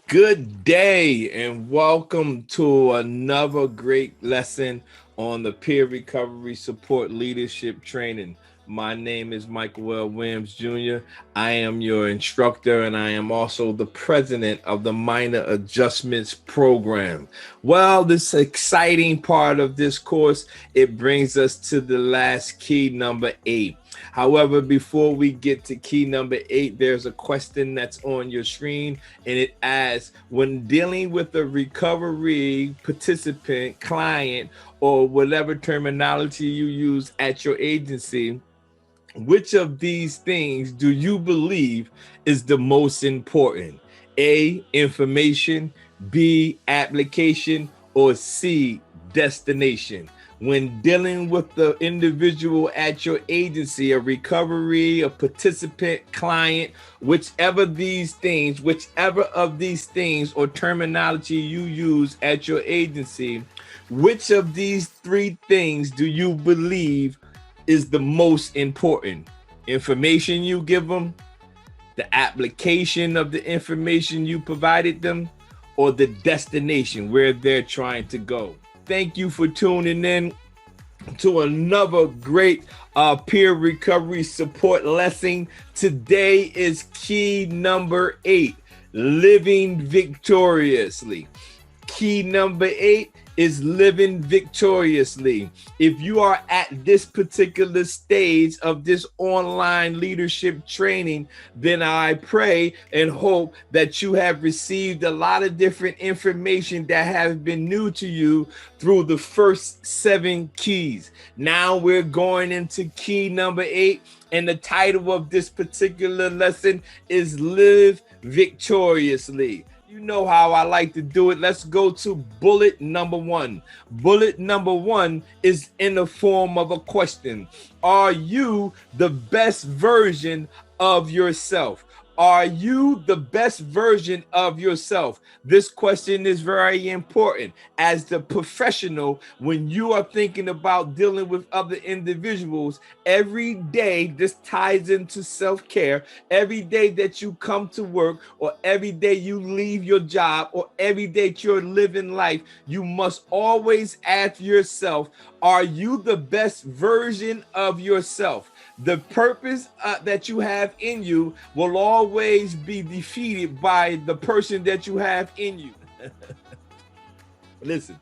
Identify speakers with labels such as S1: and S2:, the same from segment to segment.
S1: Good day and welcome to another great lesson on the peer recovery support leadership training. My name is Michael L. Williams Jr. I am your instructor and I am also the president of the Minor Adjustments Program. Well, this exciting part of this course, it brings us to the last key, number 8. However, before we get to key number 8, there's a question that's on your screen, and it asks, when dealing with a recovery participant, client, or whatever terminology you use at your agency, which of these things do you believe is the most important? A, information, B, application, or C, destination? When dealing with the individual at your agency, a recovery, a participant, client, whichever of these things or terminology you use at your agency, which of these three things do you believe is the most important? Information you give them, the application of the information you provided them, or the destination where they're trying to go. Thank you for tuning in to another great peer recovery support lesson. Today is key number 8, living victoriously. Key number 8 is living victoriously. If you are at this particular stage of this online leadership training, then I pray and hope that you have received a lot of different information that has been new to you through the first 7 keys. Now we're going into key number 8, and the title of this particular lesson is Live Victoriously. You know how I like to do it. Let's go to bullet number 1. Bullet number 1 is in the form of a question. Are you the best version of yourself? Are you the best version of yourself? This question is very important. As the professional, when you are thinking about dealing with other individuals, every day this ties into self-care. Every day that you come to work, or every day you leave your job, or every day that you're living life, you must always ask yourself, are you the best version of yourself? The purpose that you have in you will always be defeated by the person that you have in you. Listen,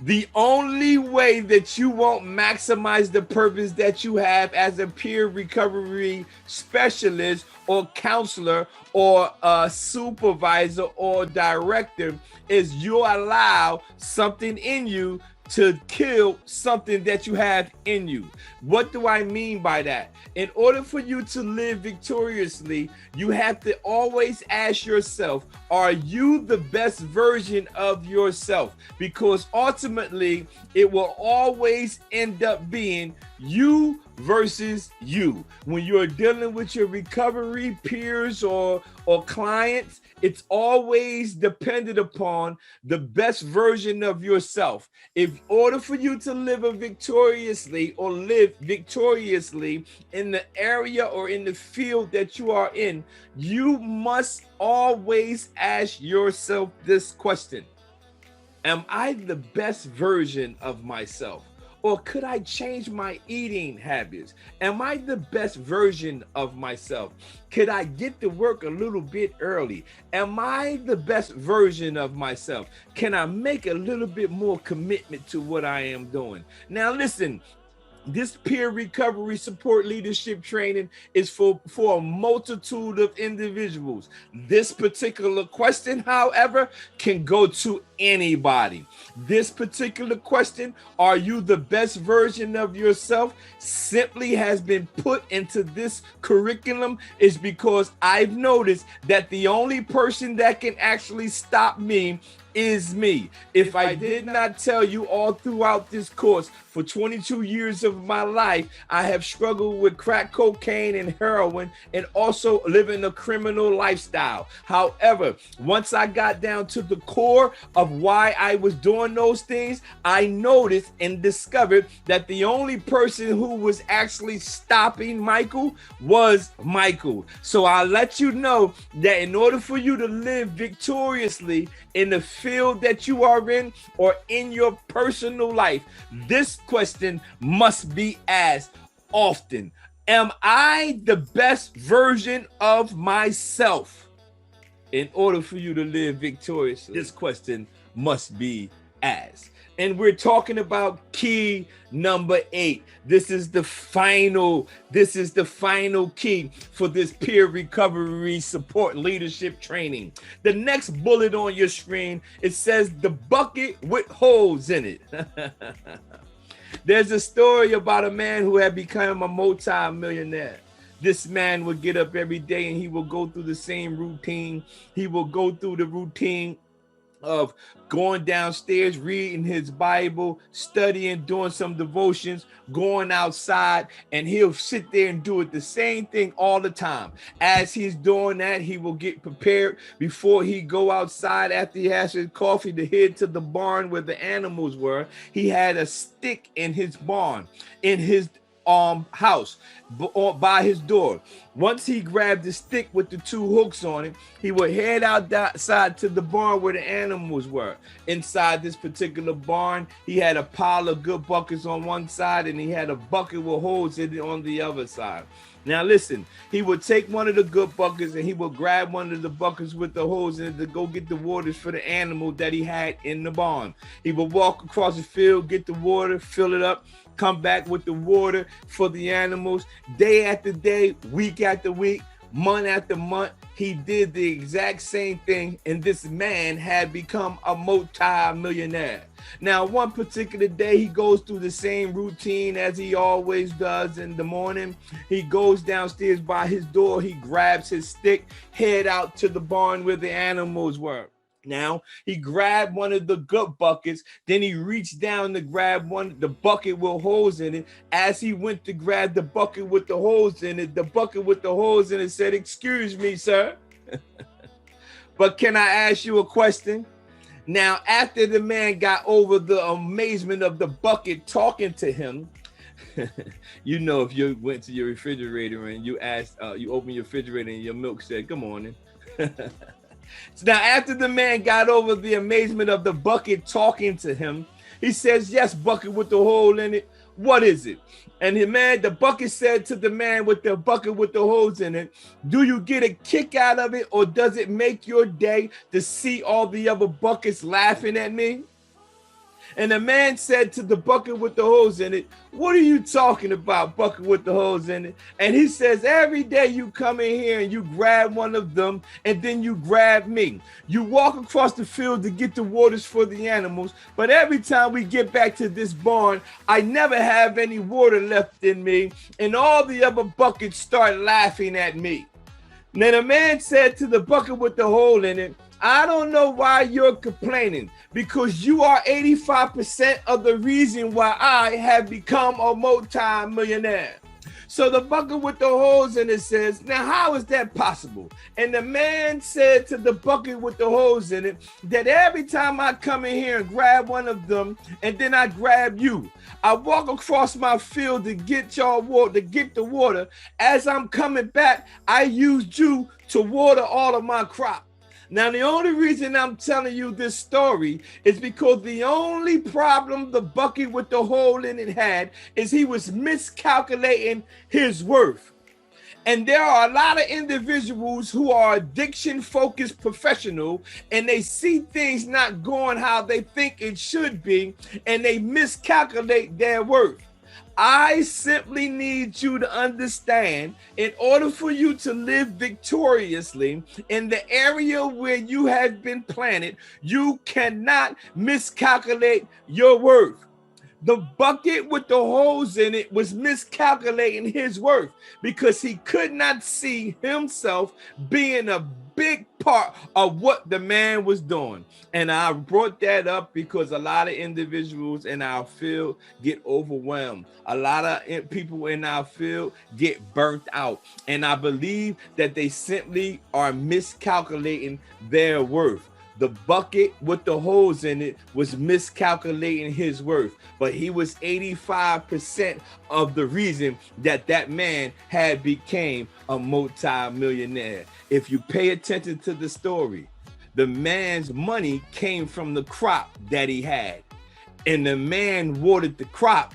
S1: the only way that you won't maximize the purpose that you have as a peer recovery specialist or counselor or a supervisor or director is you allow something in you to kill something that you have in you. What do I mean by that? In order for you to live victoriously, you have to always ask yourself, are you the best version of yourself? Because ultimately, it will always end up being you versus you. When you're dealing with your recovery peers or clients, it's always dependent upon the best version of yourself. In order for you to live victoriously in the area or in the field that you are in, you must always ask yourself this question. Am I the best version of myself? Or could I change my eating habits? Am I the best version of myself? Could I get to work a little bit early? Am I the best version of myself? Can I make a little bit more commitment to what I am doing? Now, listen. This peer recovery support leadership training is for a multitude of individuals. This particular question, however, can go to anybody. This particular question, are you the best version of yourself, simply has been put into this curriculum is because I've noticed that the only person that can actually stop me is me. If I did not tell you all throughout this course, for 22 years of my life, I have struggled with crack cocaine and heroin and also living a criminal lifestyle. However, once I got down to the core of of why I was doing those things, I noticed and discovered that the only person who was actually stopping Michael was Michael. So I'll let you know that in order for you to live victoriously in the field that you are in or in your personal life, this question must be asked often. Am I the best version of myself? In order for you to live victoriously, this question must be asked. And we're talking about key number 8. This is the final key for this peer recovery support leadership training. The next bullet on your screen, it says the bucket with holes in it. There's a story about a man who had become a multi-millionaire. This man would get up every day and he will go through the same routine. He will go through the routine of going downstairs, reading his Bible, studying, doing some devotions, going outside, and he'll sit there and do it the same thing all the time. As he's doing that, he will get prepared before he go outside after he has his coffee to head to the barn where the animals were. He had a stick in his barn, in his house by his door. Once he grabbed the stick with the 2 hooks on it, he would head outside to the barn where the animals were. Inside this particular barn, he had a pile of good buckets on one side and he had a bucket with holes in it on the other side. Now listen, he would take one of the good buckets and he would grab one of the buckets with the holes in it to go get the waters for the animal that he had in the barn. He would walk across the field, get the water, fill it up, come back with the water for the animals. Day after day, week after week, month after month, he did the exact same thing, and this man had become a multi-millionaire. Now, one particular day, he goes through the same routine as he always does in the morning. He goes downstairs by his door, he grabs his stick, head out to the barn where the animals were. Now, he grabbed one of the good buckets, then he reached down to grab the bucket with holes in it. As he went to grab the bucket with the holes in it, the bucket with the holes in it said, "Excuse me, sir, but can I ask you a question?" Now, after the man got over the amazement of the bucket talking to him, you know, if you went to your refrigerator and you asked, you opened your refrigerator and your milk said, "Good morning." So now, after the man got over the amazement of the bucket talking to him, he says, "Yes, bucket with the hole in it. What is it?" And the bucket said to the man with the bucket with the holes in it, "Do you get a kick out of it, or does it make your day to see all the other buckets laughing at me?" And the man said to the bucket with the holes in it, "What are you talking about, bucket with the holes in it?" And he says, "Every day you come in here and you grab one of them and then you grab me. You walk across the field to get the waters for the animals, but every time we get back to this barn, I never have any water left in me, and all the other buckets start laughing at me." Then the man said to the bucket with the hole in it, "I don't know why you're complaining, because you are 85% of the reason why I have become a multi-millionaire." So the bucket with the holes in it says, "Now how is that possible?" And the man said to the bucket with the holes in it that every time I come in here and grab one of them and then I grab you, I walk across my field to get y'all water, to get the water. As I'm coming back, I used you to water all of my crops. Now, the only reason I'm telling you this story is because the only problem the bucket with the hole in it had is he was miscalculating his worth. And there are a lot of individuals who are addiction-focused professional, and they see things not going how they think it should be, and they miscalculate their worth. I simply need you to understand, in order for you to live victoriously in the area where you have been planted, you cannot miscalculate your worth. The bucket with the holes in it was miscalculating his worth because he could not see himself being a big part of what the man was doing. And I brought that up because a lot of individuals in our field get overwhelmed. A lot of people in our field get burnt out. And I believe that they simply are miscalculating their worth. The bucket with the holes in it was miscalculating his worth, but he was 85% of the reason that that man had became a multi-millionaire. If you pay attention to the story, the man's money came from the crop that he had, and the man watered the crop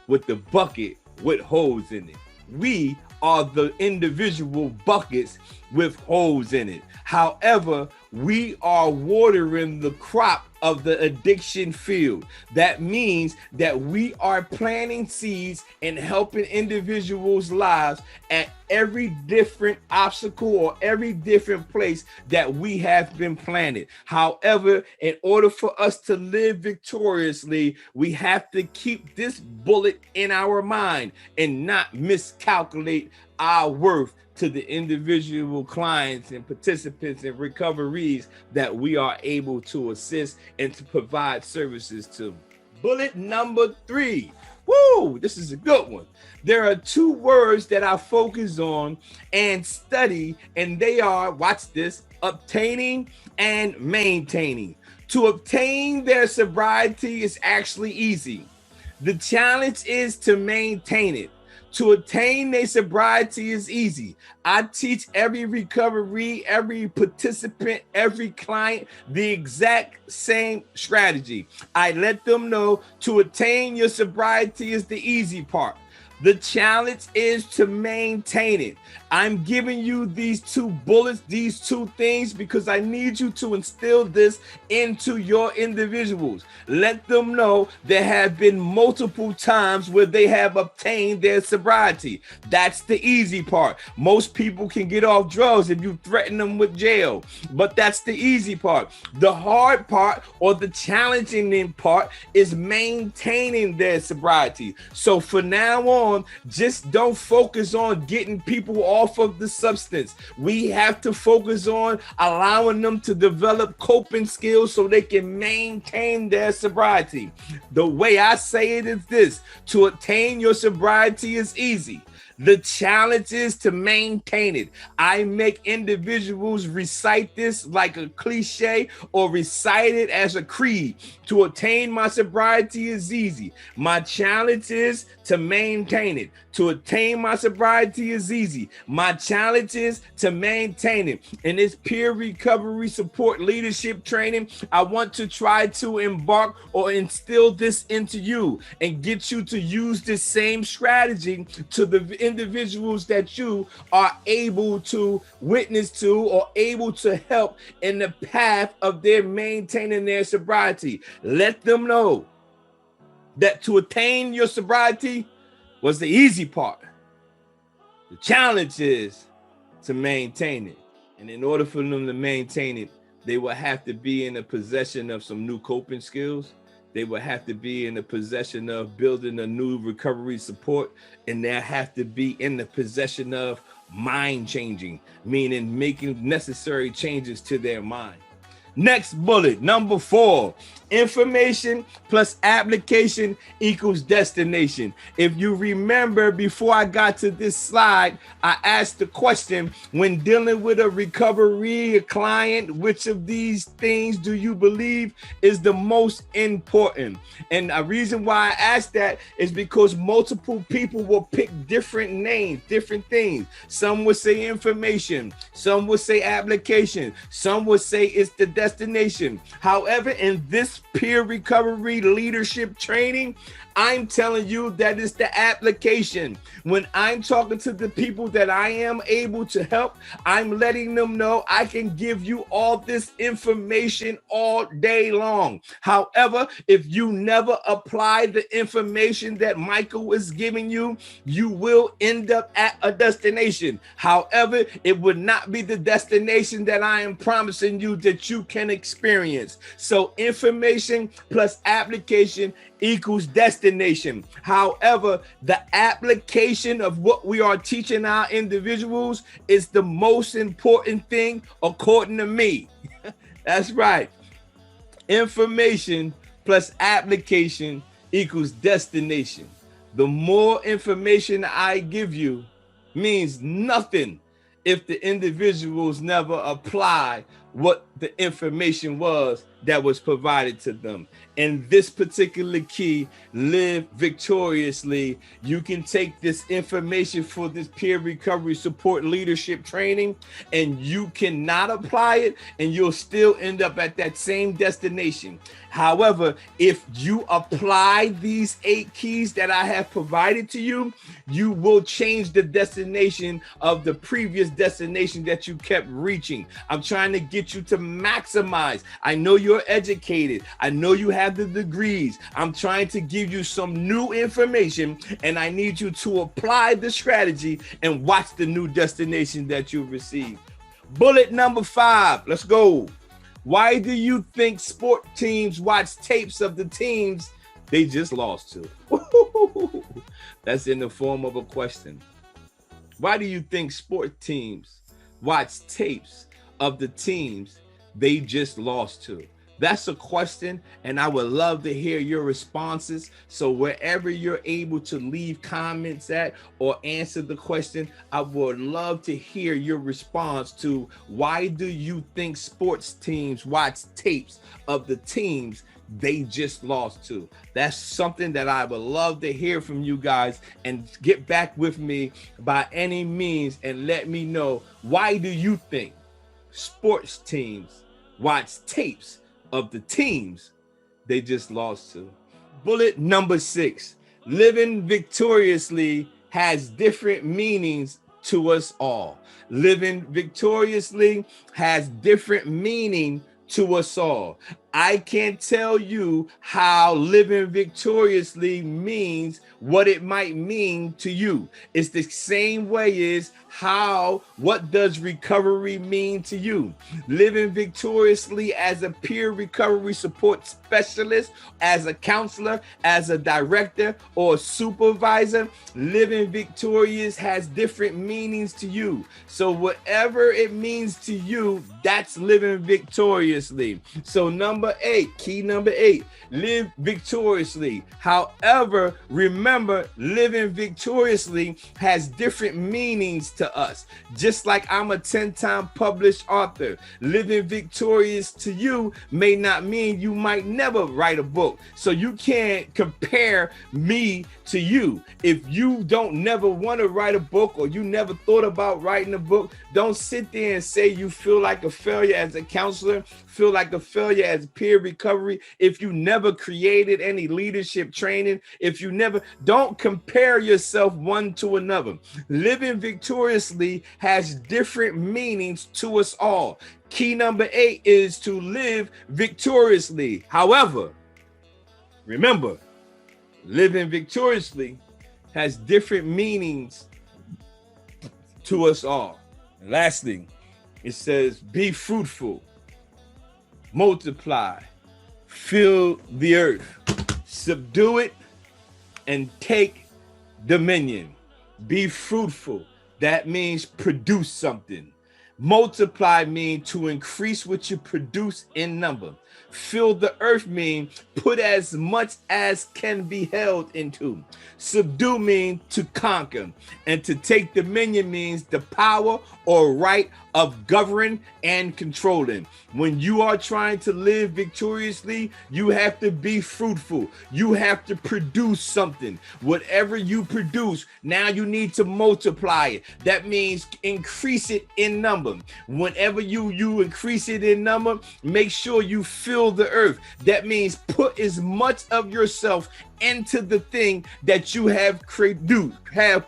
S1: with the bucket with holes in it. We are the individual buckets with holes in it. However, we are watering the crop of the addiction field. That means that we are planting seeds and helping individuals' lives at every different obstacle or every different place that we have been planted. However, in order for us to live victoriously, we have to keep this bullet in our mind and not miscalculate our worth to the individual clients and participants and recoveries that we are able to assist and to provide services to. Bullet number 3. Woo, this is a good one. There are 2 words that I focus on and study, and they are, watch this, obtaining and maintaining. To obtain their sobriety is actually easy. The challenge is to maintain it. To attain their sobriety is easy. I teach every recovery, every participant, every client the exact same strategy. I let them know to attain your sobriety is the easy part. The challenge is to maintain it. I'm giving you these 2 bullets, these 2 things, because I need you to instill this into your individuals. Let them know there have been multiple times where they have obtained their sobriety. That's the easy part. Most people can get off drugs if you threaten them with jail, but that's the easy part. The hard part, or the challenging part, is maintaining their sobriety. So for now on, just don't focus on getting people off of the substance. We have to focus on allowing them to develop coping skills so they can maintain their sobriety. The way I say it is this: to attain your sobriety is easy. The challenge is to maintain it. I make individuals recite this like a cliche or recite it as a creed. To attain my sobriety is easy. My challenge is to maintain it. To attain my sobriety is easy. My challenge is to maintain it. In this peer recovery support leadership training, I want to try to embark or instill this into you and get you to use this same strategy to the individuals that you are able to witness to or able to help in the path of their maintaining their sobriety. Let them know that to attain your sobriety was the easy part. The challenge is to maintain it. And in order for them to maintain it, they will have to be in a possession of some new coping skills. They will have to be in the possession of building a new recovery support, and they have to be in the possession of mind changing, meaning making necessary changes to their mind. Next bullet, number 4, information plus application equals destination. If you remember, before I got to this slide, I asked the question, when dealing with a recovery client, which of these things do you believe is the most important? And a reason why I asked that is because multiple people will pick different names, different things. Some would say information, some would say application, some would say it's the destination. However, in this peer recovery leadership training, I'm telling you that it's the application. When I'm talking to the people that I am able to help, I'm letting them know I can give you all this information all day long. However, if you never apply the information that Michael is giving you, you will end up at a destination. However, it would not be the destination that I am promising you that you can experience. So information plus application equals destination. However, the application of what we are teaching our individuals is the most important thing according to me. That's right. Information plus application equals destination. The more information I give you means nothing if the individuals never apply what the information was that was provided to them. In this particular key, live victoriously, you can take this information for this peer recovery support leadership training and you cannot apply it and you'll still end up at that same destination. However, if you apply these 8 keys that I have provided to you, you will change the destination of the previous destination that you kept reaching. I'm trying to get you to maximize. I know you're educated. I know you have the degrees. I'm trying to give you some new information and I need you to apply the strategy and watch the new destination that you receive. Bullet number 5. Let's go. Why do you think sport teams watch tapes of the teams they just lost to? That's in the form of a question. Why do you think sport teams watch tapes of the teams they just lost to? That's a question, and I would love to hear your responses. So wherever you're able to leave comments at or answer the question, I would love to hear your response to why do you think sports teams watch tapes of the teams they just lost to? That's something that I would love to hear from you guys, and get back with me by any means and let me know, why do you think sports teams watch tapes of the teams they just lost to? Bullet number 6, living victoriously has different meanings to us all. Living victoriously has different meaning to us all. I can't tell you how living victoriously means what it might mean to you. It's the same way as what does recovery mean to you? Living victoriously as a peer recovery support specialist, as a counselor, as a director or a supervisor, living victorious has different meanings to you. So whatever it means to you, that's living victoriously. So key number 8, live victoriously. However, remember, living victoriously has different meanings to us. Just like I'm a 10-time published author, living victorious to you may not mean you might never write a book. So you can't compare me to you. If you don't never want to write a book or you never thought about writing a book, don't sit there and say you feel like a failure as a counselor, feel like a failure as peer recovery. If you never created any leadership training, don't compare yourself one to another. Living victoriously has different meanings to us all. Key number 8 is to live victoriously. However, remember, living victoriously has different meanings to us all. And lastly, it says, be fruitful, multiply, fill the earth, subdue it, and take dominion. Be fruitful. That means produce something. Multiply means to increase what you produce in number. Fill the earth means put as much as can be held into. Subdue means to conquer. And to take dominion means the power or right of governing and controlling. When you are trying to live victoriously, you have to be fruitful. You have to produce something. Whatever you produce, now you need to multiply it. That means increase it in number. Whenever you increase it in number, make sure you fill the earth. That means put as much of yourself into the thing that you have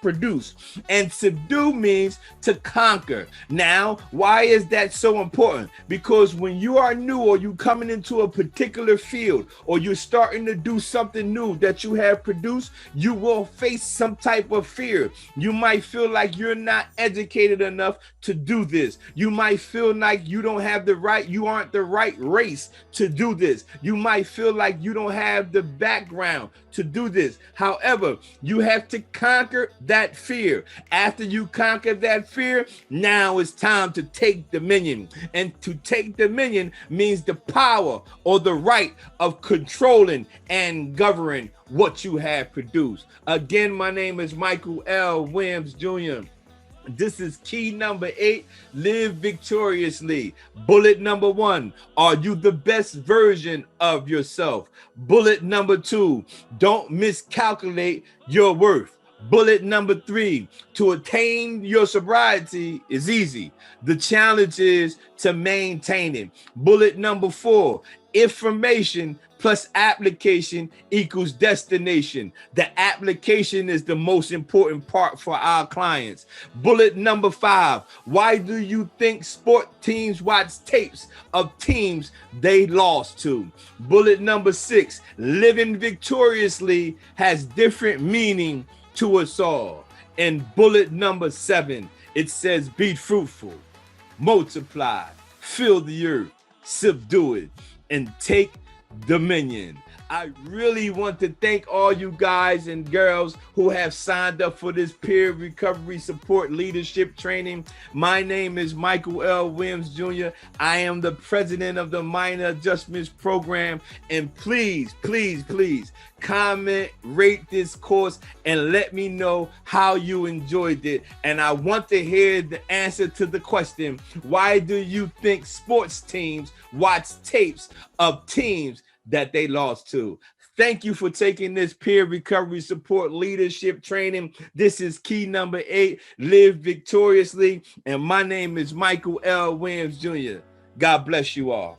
S1: produced. And subdue means to conquer. Now, why is that so important? Because when you are new or you coming into a particular field or you're starting to do something new that you have produced, you will face some type of fear. You might feel like you're not educated enough to do this. You might feel like you aren't the right race to do this. You might feel like you don't have the background to do this. However, you have to conquer that fear. After you conquer that fear, now it's time to take dominion. And to take dominion means the power or the right of controlling and governing what you have produced. Again, my name is Michael L. Williams Jr. This is key number 8, live victoriously. Bullet number 1, are you the best version of yourself? Bullet number 2, don't miscalculate your worth. Bullet number 3, to attain your sobriety is easy. The challenge is to maintain it. Bullet number 4, information plus application equals destination. The application is the most important part for our clients. Bullet number 5, why do you think sport teams watch tapes of teams they lost to? Bullet number 6, living victoriously has different meaning to us all. And bullet number 7, it says be fruitful, multiply, fill the earth, subdue it, and take dominion. I really want to thank all you guys and girls who have signed up for this peer recovery support leadership training. My name is Michael L. Williams Jr. I am the president of the Minor Adjustments Program. And please, please, please comment, rate this course, and let me know how you enjoyed it. And I want to hear the answer to the question, why do you think sports teams watch tapes of teams that they lost to? Thank you for taking this peer recovery support leadership training. This is key number 8, live victoriously. And my name is Michael L. Williams Jr. God bless you all.